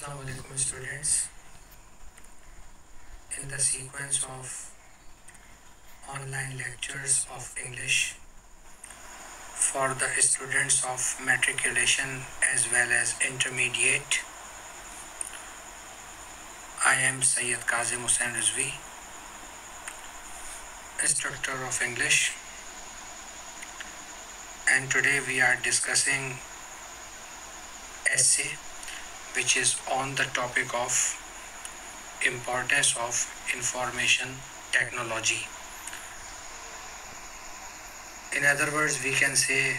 Assalamu alaikum students. In the sequence of online lectures of English for the students of matriculation as well as intermediate, I am Sayyid Kazim Hussain Rizvi, instructor of English, and today we are discussing essay which is on the topic of importance of information technology. In other words, we can say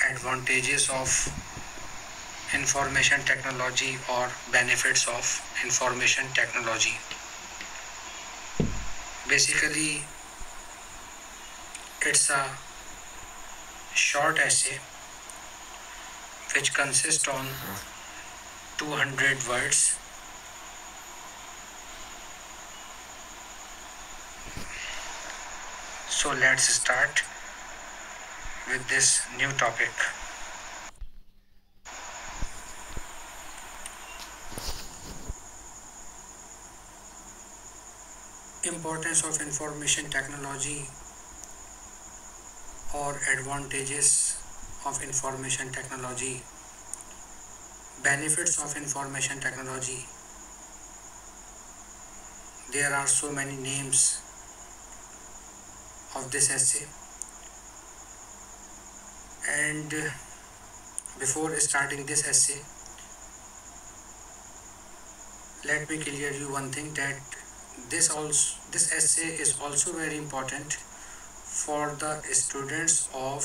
advantages of information technology or benefits of information technology. Basically, it's a short essay which consists on 200 words. So let's start with this new topic. Importance of information technology or advantages of information technology, benefits of information technology. There are so many names of this essay, and before starting this essay, let me clear you one thing, that this essay is also very important for the students of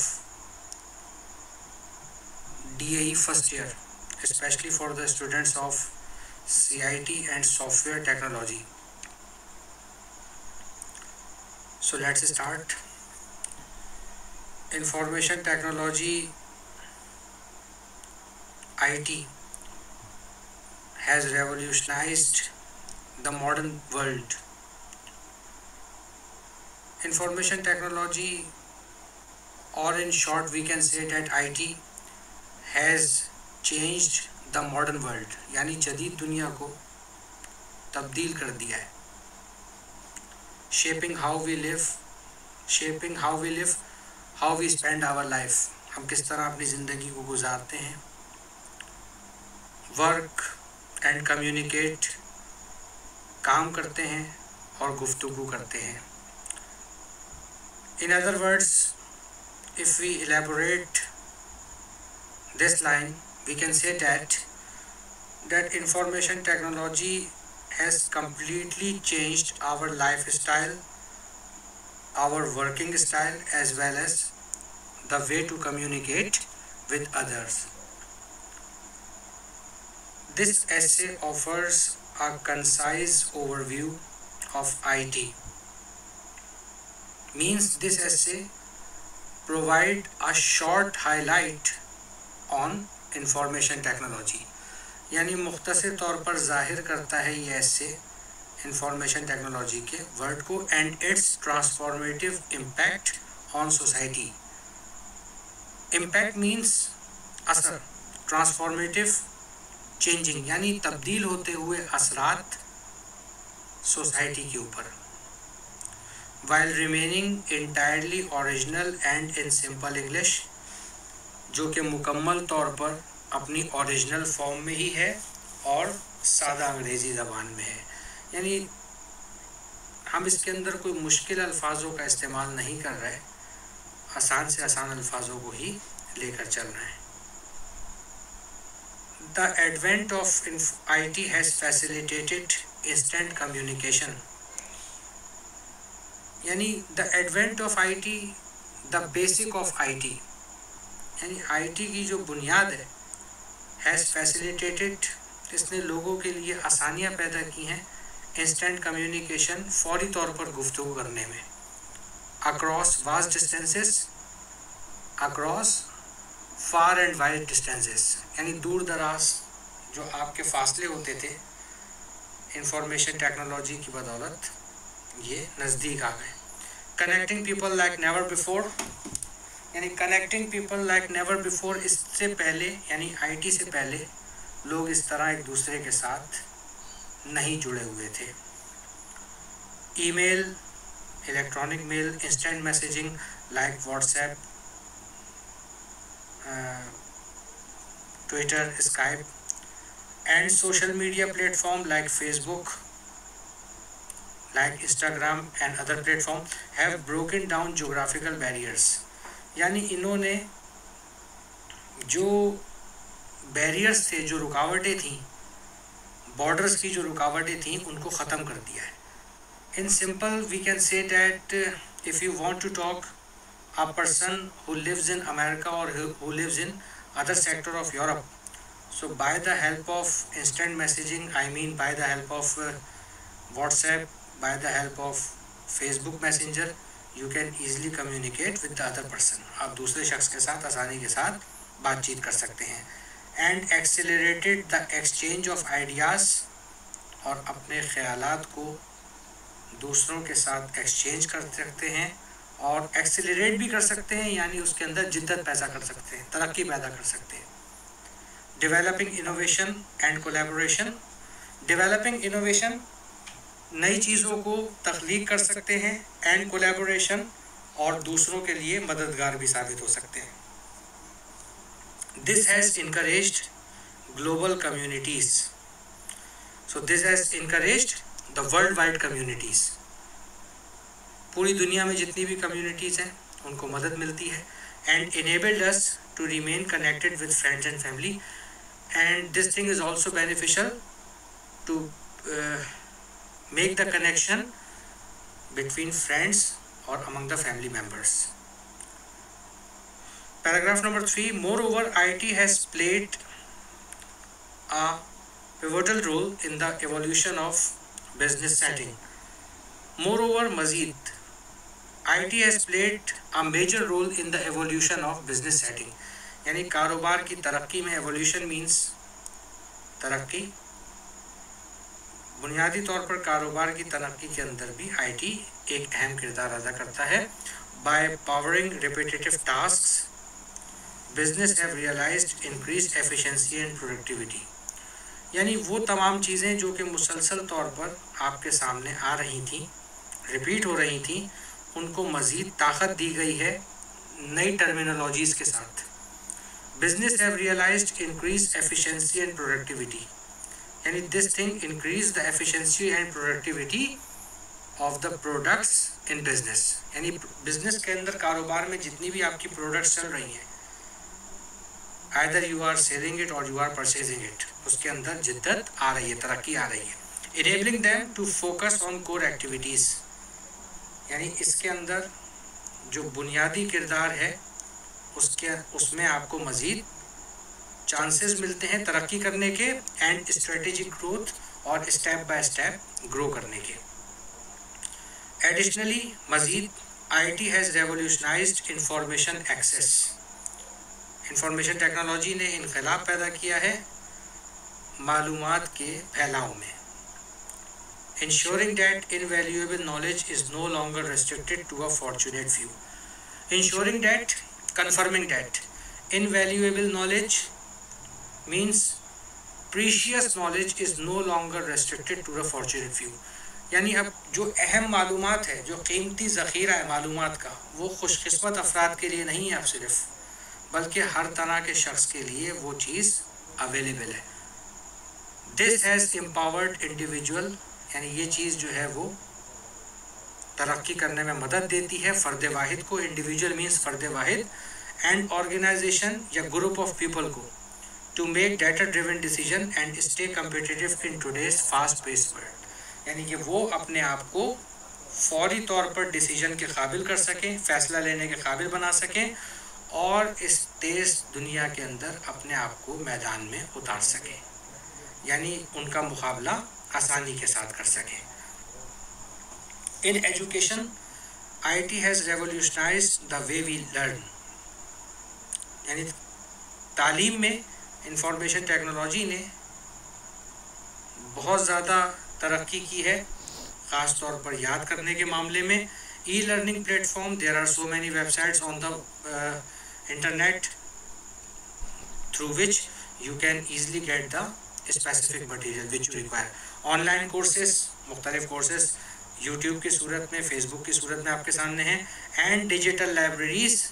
DAE first year, especially for the students of CIT and software technology. So let's start. Information technology, IT, has revolutionized the modern world. Information technology, or in short we can say that IT has changed the modern world, यानी जदीद दुनिया को तब्दील कर दिया है. Shaping how we live, how we spend our life, हम किस तरह अपनी ज़िंदगी को गुजारते हैं, work and communicate, काम करते हैं और गुफ्तगू करते हैं. In other words, if we elaborate this line, we can say that information technology has completely changed our lifestyle, our working style, as well as the way to communicate with others. This essay offers a concise overview of IT. Means this essay provide a short highlight on information technology, यानी मुख्तसर तौर पर ज़ाहिर करता है ये essay information technology के word को and its transformative impact on society. Impact means असर, transformative changing यानी तब्दील होते हुए असरात सोसाइटी के ऊपर, while remaining entirely original and in simple English, जो कि मुकम्मल तौर पर अपनी ओरिजिनल फॉर्म में ही है और सादा अंग्रेज़ी ज़बान में है. यानी हम इसके अंदर कोई मुश्किल अल्फाजों का इस्तेमाल नहीं कर रहे, आसान से आसान अल्फाजों को ही लेकर चल रहे हैं. The advent of IT has facilitated instant communication. यानी the advent of IT, the basic of IT, यानी IT की जो बुनियाद है, has facilitated, इसने लोगों के लिए आसानियाँ पैदा की हैं instant communication, फौरी तौर पर गुफ्तगू करने में, across vast distances, across far and wide distances, यानी दूर दराज जो आपके फासले होते थे इंफॉर्मेशन टेक्नोलॉजी की बदौलत ये नज़दीक आ गए. Connecting people like never before, यानी connecting people like never before, इससे पहले यानी IT से पहले لوگ اس طرح ایک دوسرے کے ساتھ نہیں جڑے ہوئے تھے. Email, electronic mail, instant messaging like WhatsApp, Twitter, Skype, and social media platform like Facebook, like Instagram and other platforms have broken down geographical barriers. یعنی انہوں نے جو بیریئرز تھے, جو رکاوٹیں تھیں, بارڈرز کی جو رکاوٹیں تھیں, ان کو ختم کر دیا ہے. In simple we can say that if you want to talk a person who lives in America or who lives in other sector of Europe, so by the help of instant messaging, I mean by the help of WhatsApp, by the help of Facebook Messenger, you can easily communicate with the other person. آپ دوسرے شخص کے ساتھ آسانی کے ساتھ بات چیت کر سکتے ہیں. and accelerated the exchange of ideas, اور اپنے خیالات کو دوسروں کے ساتھ ایکسچینج کر سکتے ہیں اور ایکسیلریٹ بھی کر سکتے ہیں, یعنی اس کے اندر جدت پیدا کر سکتے ہیں, ترقی پیدا کر سکتے ہیں. Developing innovation and collaboration. Developing innovation, نئی چیزوں کو تخلیق کر سکتے ہیں, اینڈ کولیبوریشن, اور دوسروں کے لیے مددگار بھی ثابت ہو سکتے ہیں. This has encouraged global communities. So this has encouraged the worldwide communities. پوری دنیا میں جتنی بھی کمیونٹیز ہیں ان کو مدد ملتی ہے. And enabled us to remain connected with friends and family. And this thing is also beneficial to make the connection between friends or among the family members. Paragraph number 3. Moreover, IT has played a pivotal role in the evolution of business setting. Moreover, mazid, IT has played a major role in the evolution of business setting. یعنی کاروبار کی ترقی میں evolution means ترقی. بنیادی طور پر کاروبار کی ترقی کے اندر بھی آئی ٹی ایک اہم کردار ادا کرتا ہے. By powering repetitive tasks, business have realised increased efficiency and productivity. یعنی وہ تمام چیزیں جو کہ مسلسل طور پر آپ کے سامنے آ رہی تھیں, ریپیٹ ہو رہی تھیں, ان کو مزید طاقت دی گئی ہے نئی ٹرمینالوجیز کے ساتھ. Business have realised increased efficiency and productivity. یعنی this thing increase the efficiency and productivity of the products in business. یعنی بزنس کے اندر کاروبار میں جتنی بھی آپ کی پروڈکٹس چل رہی ہیں, either you are selling it or you are purchasing it, اس کے اندر جدت آ رہی ہے, ترقی آ رہی ہے. enabling them to focus on core activities. یعنی اس کے اندر جو بنیادی کردار ہے اس میں آپ کو مزید چانسز ملتے ہیں ترقی کرنے کے, اینڈ اسٹریٹجک گروتھ, اور اسٹیپ بائی اسٹیپ گرو کرنے کے. ایڈیشنلی مزید آئی T has revolutionised information access. Information technology نے انقلاب پیدا کیا ہے معلومات کے پھیلاؤ میں. ensuring that invaluable knowledge is no longer restricted to a fortunate few. ensuring that, confirming that invaluable knowledge means precious knowledge is no longer restricted to a fortunate few. یعنی اب جو اہم معلومات ہے, جو قیمتی ذخیرہ ہے معلومات کا, وہ خوش قسمت افراد کے لیے نہیں ہے اب صرف, بلکہ ہر طرح کے شخص کے لیے وہ چیز اویلیبل ہے. This has empowered individual. یعنی یہ چیز جو ہے وہ ترقی کرنے میں مدد دیتی ہے فرد واحد کو. انڈیویجول مینس فرد واحد, اینڈ آرگنائزیشن یا گروپ آف پیپل کو, to make data driven decision and stay competitive in today's fast pace world. یعنی کہ وہ اپنے آپ کو فوری طور پر ڈیسیجن کے قابل کر سکیں, فیصلہ لینے کے قابل بنا سکیں, اور اس تیز دنیا کے اندر اپنے آپ کو میدان میں اتار سکیں, یعنی ان کا مقابلہ آسانی کے ساتھ کر سکیں. In education I T has revolutionised the way we learn. یعنی تعلیم میں انفارمیشن ٹیکنالوجی نے بہت زیادہ ترقی کی ہے, خاص طور پر یاد کرنے کے معاملے میں. E learning platform, there are so many websites on the internet through which you can easily get the specific material which you require. Online courses, मुख्तलिफ कोर्सेस यूट्यूब की सूरत में, फेसबुक की सूरत में आपके सामने हैं, एंड डिजिटल लाइब्रेरीज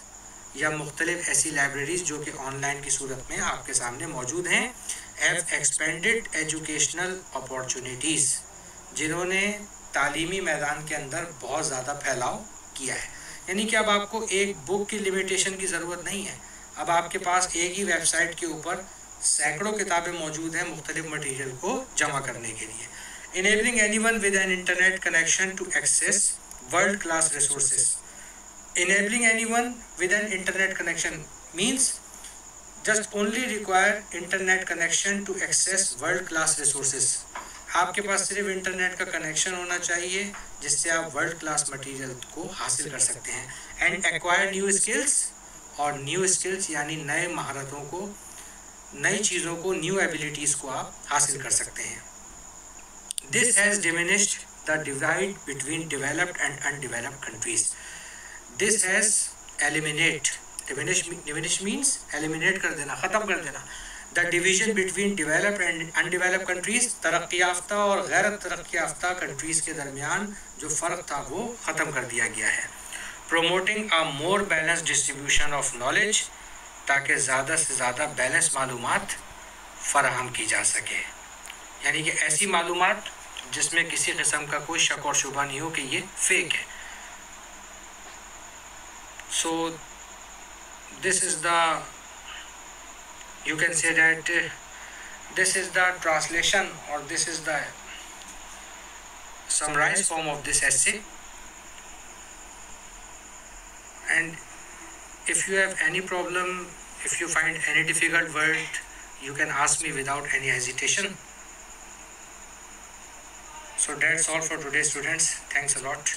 या मुख्तलिफ ऐसी लाइब्रेरीज जो कि ऑनलाइन की सूरत में आपके सामने मौजूद हैं, हैव एक्सपेंडेड एजुकेशनल अपॉर्चुनिटीज़, जिन्होंने तालीमी मैदान के अंदर बहुत ज़्यादा फैलाव किया है। यानी कि अब आपको एक बुक की लिमिटेशन की ज़रूरत नहीं है, अब आपके पास एक ही वेबसाइट के ऊपर सैकड़ों किताबें मौजूद हैं मुख्तलिफ मटीरियल को जमा करने के लिए। enabling anyone with an internet connection to access world class resources. Enabling anyone with an internet connection means just only require internet connection to access world class resources. आपके पास सिर्फ इंटरनेट का कनेक्शन होना चाहिए जिससे आप वर्ल्ड क्लास मटेरियल को हासिल कर सकते हैं। एंड एक्वायर न्यू स्किल्स, और न्यू स्किल्स यानी नए महारतों को, नई चीज़ों को, न्यू एबिलिटीज़ को आप हासिल कर सकते हैं। This has diminished the divide between developed and undeveloped countries. This has diminish means eliminate कर देना, ख़त्म कर देना, the division between developed and undeveloped countries, तरक्की याफ्ता और गैर तरक्की याफ्ता कंट्रीज़ के दरमियान जो फ़र्क था वो ख़त्म कर दिया गया है। Promoting a more balanced distribution of knowledge, ताकि ज़्यादा से ज़्यादा बैलेंस मालूमात फ़राहम की जा सके, यानी कि ऐसी मालूमात जिसमें किसी किस्म का कोई शक और शुबा नहीं हो कि ये फेक है। So this is the, you can say that this is the translation और this is the summarise form of this essay. And if you have any problem, if you find any difficult word, you can ask me without any hesitation. So that's all for today, students. Thanks a lot.